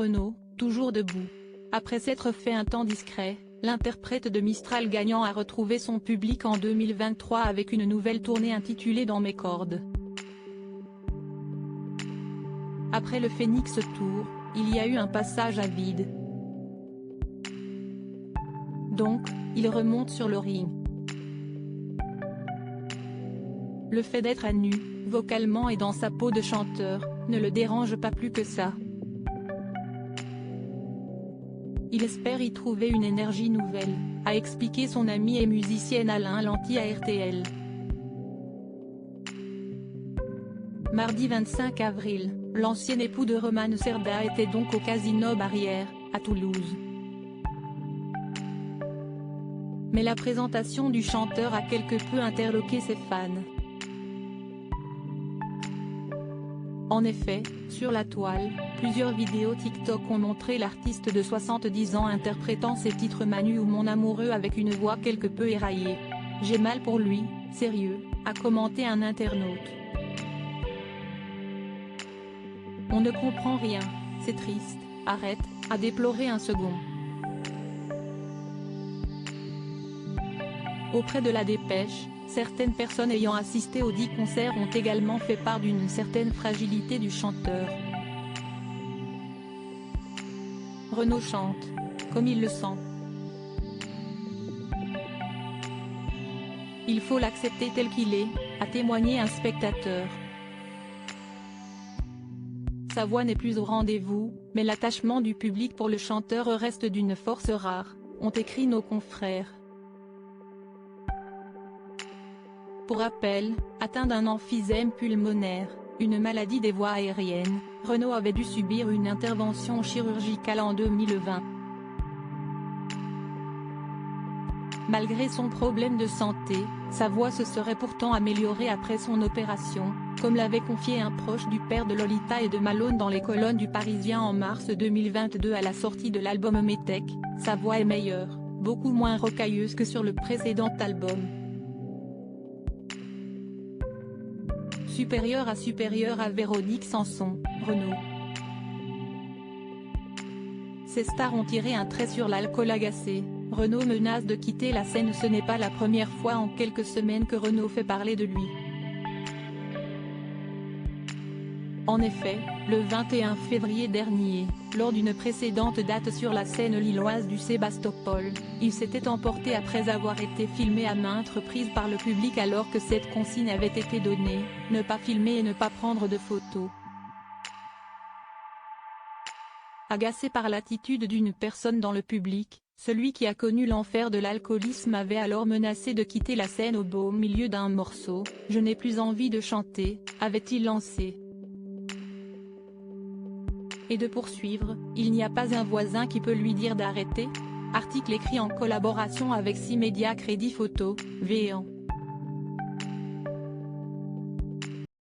Renaud, toujours debout. Après s'être fait un temps discret, l'interprète de Mistral gagnant a retrouvé son public en 2023 avec une nouvelle tournée intitulée Dans mes cordes. Après le Phoenix Tour, il y a eu un passage à vide. Donc, il remonte sur le ring. Le fait d'être à nu, vocalement et dans sa peau de chanteur, ne le dérange pas plus que ça. Il espère y trouver une énergie nouvelle, a expliqué son amie et musicienne Alain Lanty à RTL. Mardi 25 avril, l'ancien époux de Romane Cerda était donc au Casino Barrière, à Toulouse. Mais la présentation du chanteur a quelque peu interloqué ses fans. En effet, sur la toile, plusieurs vidéos TikTok ont montré l'artiste de 70 ans interprétant ses titres Manu ou Mon amoureux avec une voix quelque peu éraillée. « J'ai mal pour lui, sérieux », a commenté un internaute. « On ne comprend rien, c'est triste, arrête », a déploré un second. Auprès de La Dépêche, certaines personnes ayant assisté aux 10 concerts ont également fait part d'une certaine fragilité du chanteur. Renaud chante comme il le sent. Il faut l'accepter tel qu'il est, a témoigné un spectateur. Sa voix n'est plus au rendez-vous, mais l'attachement du public pour le chanteur reste d'une force rare, ont écrit nos confrères. Pour rappel, atteint d'un emphysème pulmonaire, une maladie des voies aériennes, Renaud avait dû subir une intervention chirurgicale en 2020. Malgré son problème de santé, sa voix se serait pourtant améliorée après son opération, comme l'avait confié un proche du père de Lolita et de Malone dans les colonnes du Parisien en mars 2022 à la sortie de l'album Métèque. Sa voix est meilleure, beaucoup moins rocailleuse que sur le précédent album. Supérieur à Véronique Sanson, Renaud. Ces stars ont tiré un trait sur l'alcool agacé. Renaud menace de quitter la scène. Ce n'est pas la première fois en quelques semaines que Renaud fait parler de lui. En effet, le 21 février dernier, lors d'une précédente date sur la scène lilloise du Sébastopol, il s'était emporté après avoir été filmé à maintes reprises par le public alors que cette consigne avait été donnée, ne pas filmer et ne pas prendre de photos. Agacé par l'attitude d'une personne dans le public, celui qui a connu l'enfer de l'alcoolisme avait alors menacé de quitter la scène au beau milieu d'un morceau. « Je n'ai plus envie de chanter », avait-il lancé. Et de poursuivre, « Il n'y a pas un voisin qui peut lui dire d'arrêter ?» Article écrit en collaboration avec 6 médias Crédit Photo, Véan.